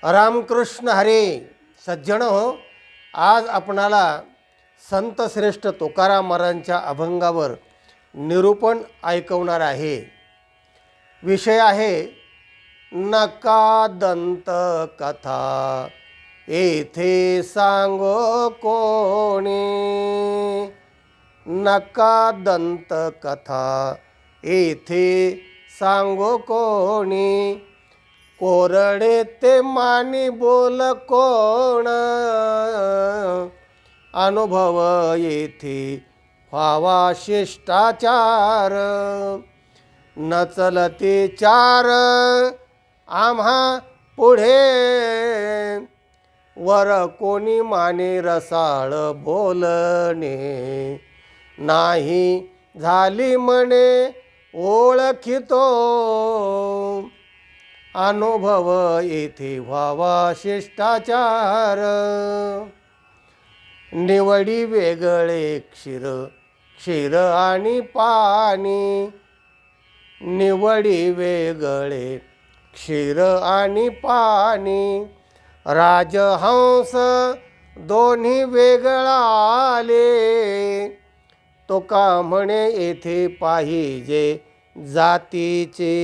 रामकृष्ण हरे. सज्जन हो, आज आपणाला संत श्रेष्ठ तुकाराम महाराजांच्या अभंगावर निरूपण ऐकवणार आहे. विषय आहे नका दंत कथा येथे सांगो कोणी. नका दंत कथा येथे सांगो कोणी. कोरडे ते मानी बोल कोण. अनुभव येथे व्हावा शिष्टाचार. न चलते चार आम्हा पुढे. वर कोणी माने रसाळ बोलणे. नाही झाली म्हणे ओळखितो. अनुभव येथे व्हावा शिष्टाचार. निवडी वेगळे क्षीर आणि पाणी. निवडी वेगळे क्षीर आणि पाणी. राजहंस दोन्ही वेगळा आले. तुका म्हणे येथे पाहिजे जातीचे.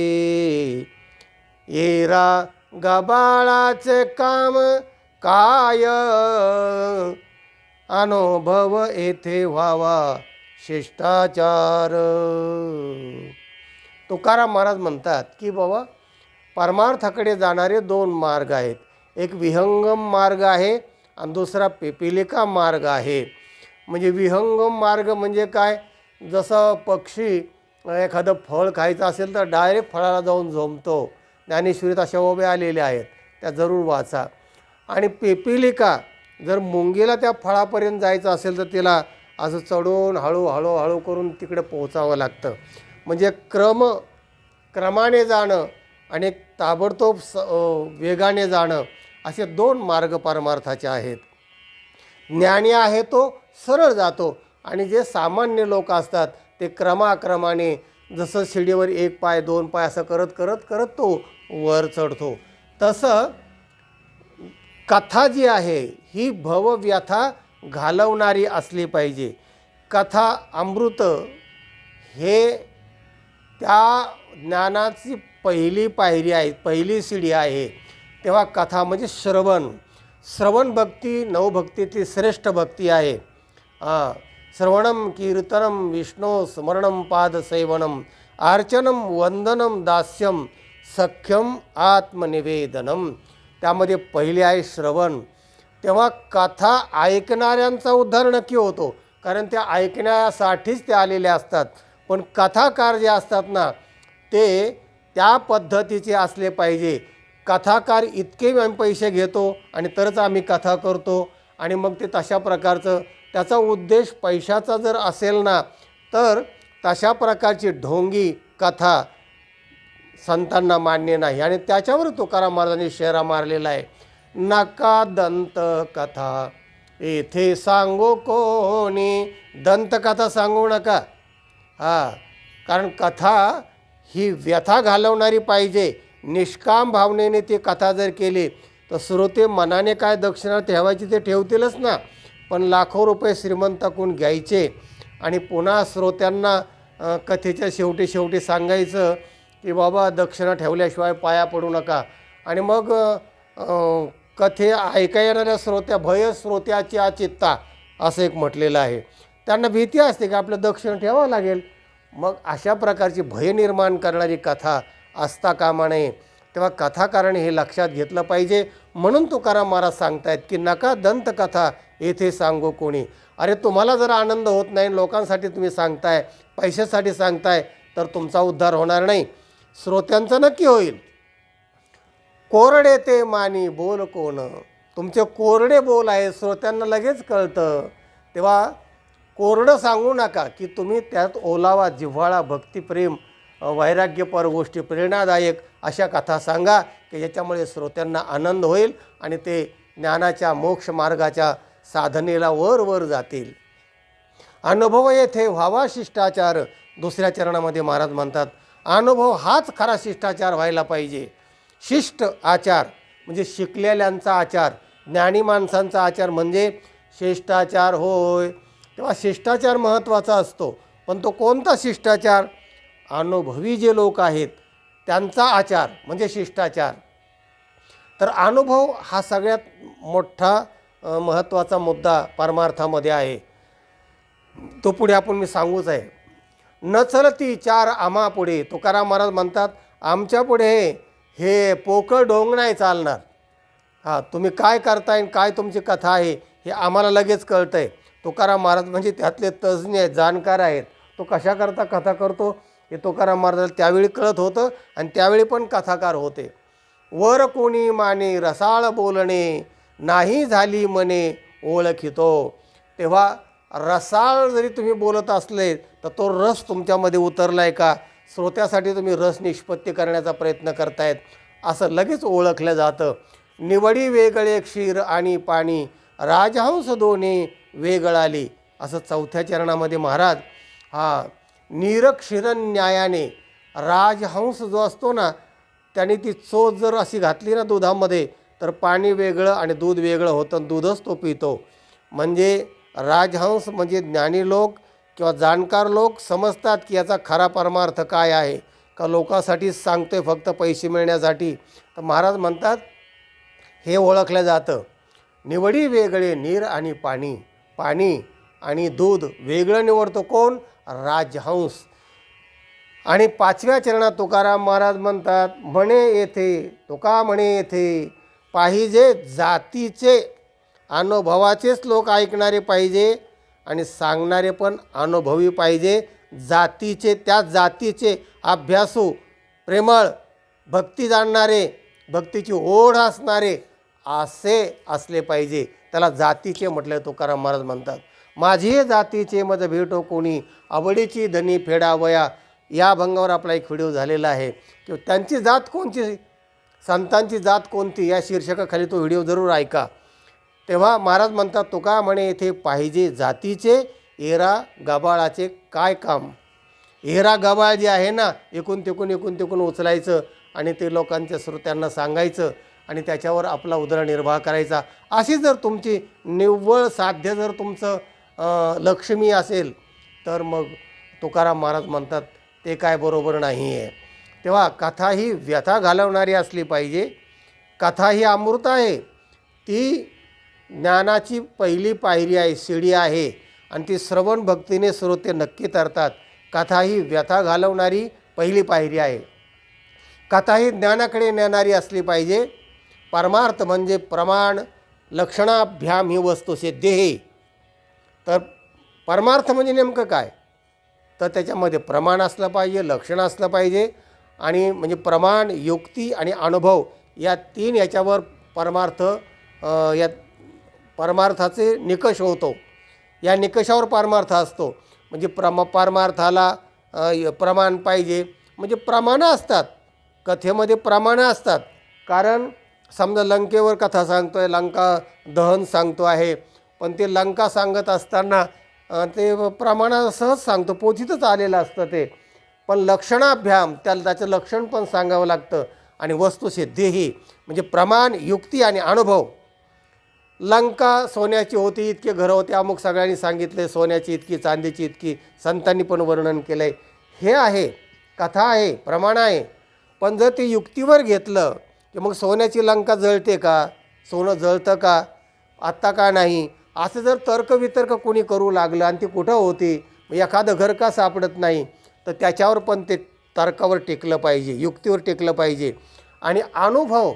येरा गबाळाचे काम काय. अनुभव येथे व्हावा शिष्टाचार. तुकाराम महाराज म्हणतात की बाबा, परमार्थाकडे जाणारे दोन मार्ग आहेत. एक विहंगम मार्ग आहे आणि दुसरा पिपीलिका मार्ग आहे. म्हणजे विहंगम मार्ग म्हणजे काय, जसं पक्षी एखादं फळ खायचं असेल तर डायरेक्ट फळाला जाऊन झोंबतो. ज्ञानेश्वरीत अशा ओव्या आलेल्या आहेत, त्या जरूर वाचा. आणि पिपीलिका, जर मुंगीला त्या फळापर्यंत जायचं असेल तर तिला असं चढून हळू करून तिकडे पोहोचावं लागतं. म्हणजे क्रमाने जाणं आणि ताबडतोब वेगाने जाणं, असे दोन मार्ग परमार्थाचे आहेत. ज्ञानी आहे तो सरळ जातो आणि जे सामान्य लोक असतात ते क्रमाक्रमाने, जसं शिडीवर एक पाय दोन पाय असं करत तो वर चढतो. तसं कथा जी आहे ही भवव्यथा घालवणारी असली पाहिजे. कथा अमृत हे त्या ज्ञानाची पहिली पायरी आहे, पहिली शिडी आहे. तेव्हा कथा म्हणजे श्रवण भक्ती नवभक्तीतली श्रेष्ठ भक्ती आहे. श्रवणम कीर्तनम विष्णू स्मरणम पादसेवनम अर्चनम वंदनम दास्यम सख्यम आत्मनिवेदनम. त्यामध्ये पहिले आहे श्रवण. तेव्हा कथा ऐकणाऱ्यांचा उद्धार नक्की होतो, कारण त्या ऐकण्यासाठीच ते आलेले असतात. पण कथाकार जे असतात ना, ते त्या पद्धतीचे असले पाहिजे. कथाकार इतके आम्ही पैसे घेतो आणि तरच आम्ही कथा करतो, आणि मग ते तशा प्रकारचं, त्याचा उद्देश पैशाचा जर असेल ना, तर तशा प्रकारची ढोंगी कथा संतांना मान्य नाही. आणि त्याच्यावर तुकाराम महाराजांनी शेरा मारलेला आहे. नका दंत कथा येथे सांगो कोणी. दंतकथा सांगू नका. कारण कथा ही व्यथा घालवणारी पाहिजे. निष्काम भावनेने ती कथा जर केली तर श्रोते मनाने काय दक्षिणा ठेवायची ते ठेवतीलच ना, पण लाखो रुपये श्रीमंताकडून घ्यायचे आणि पुन्हा श्रोत्यांना कथेच्या शेवटी सांगायचं की बाबा दक्षिणा ठेवल्याशिवाय पाया पडू नका. आणि मग कथे ऐका येणाऱ्या श्रोत्याची चित्ता असं एक म्हटलेलं आहे. त्यांना भीती असते की आपलं दक्षिणा ठेवावं लागेल. मग अशा प्रकारची भय निर्माण करणारी कथा असता कामा नये. तेव्हा कथाकाराने हे लक्षात घेतलं पाहिजे. म्हणून तुकाराम महाराज सांगतायत की नका दंतकथा येथे सांगो कोणी. अरे, तुम्हाला जर आनंद होत नाही, लोकांसाठी तुम्ही सांगताय, पैशासाठी सांगताय, तर तुमचा उद्धार होणार नाही, श्रोत्यांचा नक्की होईल. कोरडे ते मानी बोल कोण. तुमचे कोरडे बोल आहे, श्रोत्यांना लगेच कळतं. तेव्हा कोरडं सांगू नका, की तुम्ही त्यात ओलावा, जिव्हाळा, भक्तिप्रेम, वैराग्यपर गोष्टी, प्रेरणादायक अशा कथा सांगा की ज्याच्यामुळे श्रोत्यांना आनंद होईल आणि ते ज्ञानाच्या मोक्ष मार्गाच्या साधनेला वर जातील. अनुभव येथे व्हावा शिष्टाचार. दुसऱ्या चरणामध्ये महाराज म्हणतात अनुभव हाच खरा शिष्टाचार व्हायला पाहिजे. शिष्ट आचार म्हणजे शिकलेल्यांचा आचार, ज्ञानी माणसांचा आचार म्हणजे शिष्टाचार होय. तेव्हा शिष्टाचार महत्त्वाचा असतो, पण तो कोणता शिष्टाचार? अनुभवी जे लोक आहेत त्यांचा आचार म्हणजे शिष्टाचार. तर अनुभव हा सगळ्यात मोठा महत्त्वाचा मुद्दा परमार्थामध्ये आहे. तो पुढे आपण मी सांगूच आहे. न चलती चार आम्हा पुढे, तुकाराम महाराज म्हणतात आमच्या पुढे हे पोकळ ढोंग नाही चालणार. हां, तुम्ही काय करताय, काय तुमची कथा आहे हे आम्हाला लगेच कळतं आहे. तुकाराम महाराज म्हणजे त्यातले तज्ज्ञ आहेत, जाणकार आहेत. तो कशाकरता कथा करतो हे तुकाराम महाराजाला त्यावेळी कळत होतं आणि त्यावेळी पण कथाकार होते. वर कोणी माने रसाळ बोलणे, नाही झाली मने ओळखितो. तेव्हा रसाळ जरी तुम्ही बोलत असले तर तो रस तुमच्यामध्ये उतरला आहे का, श्रोत्यासाठी तुम्ही रस निष्पत्ती करण्याचा प्रयत्न करतायत असं लगेच ओळखलं जातं. निवडी वेगळे क्षीर आणि पाणी, राजहंस दोन्ही वेगळाली, असं चौथ्या चरणामध्ये महाराज हा निरक्षीर न्यायाने राजहंस जो असतो ना त्याने ती चोच जर अशी घातली ना दुधामध्ये तर पाणी वेगळं आणि दूध वेगळं होतं, दूधच तो पितो. म्हणजे राजहंस म्हणजे ज्ञानी लोक किंवा जाणकार लोक समजतात की याचा खरा परमार्थ काय आहे का लोकांसाठीच सांगतोय फक्त पैसे मिळण्यासाठी. तर महाराज म्हणतात हे ओळखलं जातं. निवडी वेगळे नीर आणि पाणी, पाणी आणि दूध वेगळं निवडतो कोण? राजहंस. आणि पाचव्या चरणात तुकाराम महाराज म्हणतात म्हणे येथे, तुका म्हणे येथे पाहिजे जातीचे, अनुभवाचेच लोक ऐकणारे पाहिजे आणि सांगणारे पण अनुभवी पाहिजे. जातीचे, त्या जातीचे अभ्यासू, प्रेमळ, भक्ती जाणणारे, भक्तीची ओढ असणारे असे असले पाहिजे. त्याला जातीचे म्हटलं तुकाराम महाराज म्हणतात. माझी जातीचे मज भेटो कोणी, आवडीची धनी फेडावया. या भंगावर आपला एक व्हिडिओ झालेला आहे की त्यांची जात कोणती, संतांची जात कोणती, या शीर्षकाखाली तो व्हिडिओ जरूर ऐका. तेव्हा महाराज म्हणतात तुका म्हणे येथे पाहिजे जातीचे, एरा गबाळाचे काय काम. एरा गबाळ जे आहे ना एकूण तिकून उचलायचं आणि ते लोकांच्या श्रोत्यांना सांगायचं आणि त्याच्यावर आपला उदरनिर्वाह करायचा. अशी जर तुमची निव्वळ साध्य जर तुमचं लक्ष्मी असेल तर मग तुकाराम महाराज म्हणतात ते काय बरोबर नाही आहे. तेव्हा कथा ही व्यथा घालवणारी असली पाहिजे. कथा ही अमृत आहे, ती ज्ञानाची पहिली पायरी आहे, शिडी आहे आणि ती श्रवण भक्तीने श्रोते नक्की तरतात. कथा ही व्यथा घालवणारी पहिली पायरी आहे. कथा ही ज्ञानाकडे नेणारी असली पाहिजे. परमार्थ म्हणजे प्रमाण लक्षणाभ्याम ही वस्तुसिद्धी आहे. तर परमार्थ म्हणजे नेमकं काय, तर त्याच्यामध्ये प्रमाण असलं पाहिजे, लक्षण असलं पाहिजे आणि म्हणजे प्रमाण, युक्ती आणि अनुभव या तीन याच्यावर परमार्थ या परमार्थाचे निकष होतो. या निकषावर परमार्थ असतो. म्हणजे परमार्थाला प्रमाण पाहिजे, म्हणजे प्रमाणं असतात कथेमध्ये, प्रमाणं असतात. कारण समजा लंकेवर कथा सांगतो आहे, लंका दहन सांगतो आहे, पण ते लंका सांगत असताना ते प्रमाणा सहज सांगतो, पोथीतच आलेलं असतं ते. पण लक्षणाभ्याम त्याचं लक्षण पण सांगावं लागतं आणि वस्तुसिद्धीही म्हणजे प्रमाण, युक्ती आणि अनुभव. लंका सोन्याची होती, इतके घरं होते, अमुक सगळ्यांनी सांगितले, सोन्याची इतकी, चांदीची इतकी, संतांनी पण वर्णन केलं आहे. हे आहे, कथा आहे, प्रमाण आहे. पण जर ते युक्तीवर घेतलं की मग सोन्याची लंका जळते का, सोनं जळतं का, आत्ता का नाही, असं जर तर्कवितर्क कोणी करू लागलं आणि ती कुठं होती, एखादं घर का सापडत नाही, तर त्याच्यावर पण ते तर्कावर टेकलं पाहिजे, युक्तीवर टेकलं पाहिजे. आणि अनुभव,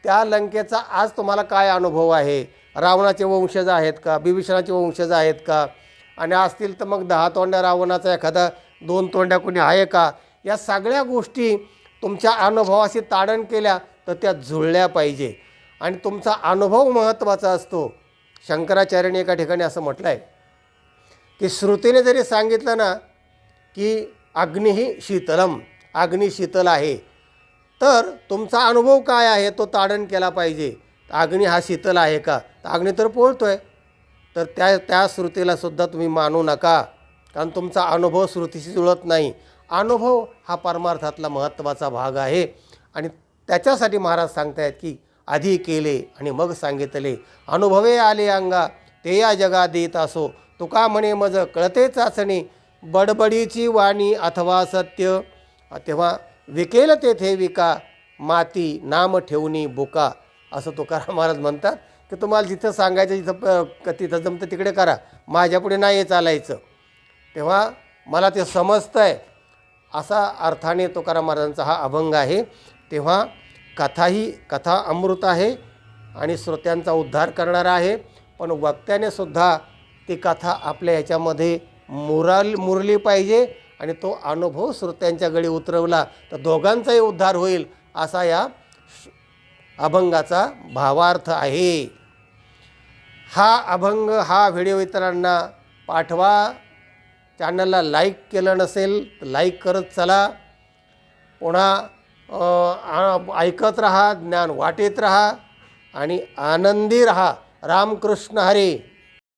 त्या लंकेचा आज तुम्हाला काय अनुभव आहे, रावणाचे वंशज आहेत का, बिभीषणाचे वंशज आहेत का, आणि असतील तर मग 10 तोंड्या रावणाचा एखादा 2 तोंड्या कोणी आहे का, या सगळ्या गोष्टी तुमच्या अनुभवाशी ताडण केल्या तर त्या जुळल्या पाहिजे. आणि तुमचा अनुभव महत्त्वाचा असतो. शंकराचार्यांनी एका ठिकाणी असं म्हटलं आहे की श्रुतीने जरी सांगितलं ना की अग्निही शीतलम, अग्नी शीतल आहे, तर तुमचा अनुभव काय आहे तो ताडण केला पाहिजे. अग्नी हा शीतल आहे का, तर अग्नी तर पोळतो आहे, तर त्या श्रुतीलासुद्धा तुम्ही मानू नका, कारण तुमचा अनुभव श्रुतीशी जुळत नाही. अनुभव हा परमार्थातला महत्त्वाचा भाग आहे आणि त्याच्यासाठी महाराज सांगतायत की आधी केले आणि मग सांगितले. अनुभवे आले अंगा ते या जगा देत असो. तुका म्हणे मज कळते चाचणी बडबडीची वाणी अथवा सत्य. तेव्हा विकेल तेथे विका माती नाम ठेवणी बुका. असं तुकाराम महाराज म्हणतात की तुम्हाला जिथं सांगायचं तिथं जमतं तिकडे करा, माझ्यापुढे नाही चालायचं. तेव्हा मला ते समजतं आहे असा अर्थाने तुकाराम महाराजांचा हा अभंग आहे. तेव्हा कथा अमृत आहे आणि श्रोत्यांचा उद्धार करणारा आहे. पण वक्त्याने सुद्धा ती कथा आपल्या ह्याच्यामध्ये मुरली पाहिजे आणि तो अनुभव श्रोत्यांच्या गळी उतरवला तर दोघांचाही उद्धार होईल असा या अभंगाचा भावार्थ आहे. हा अभंग हा व्हिडिओ इतरांना पाठवा. चॅनलला लाईक केलं नसेल तर लाईक करत चला. पुन्हा ऐकत राहा, ज्ञान वाटेत राहा आणि आनंदी राहा. रामकृष्ण हरी.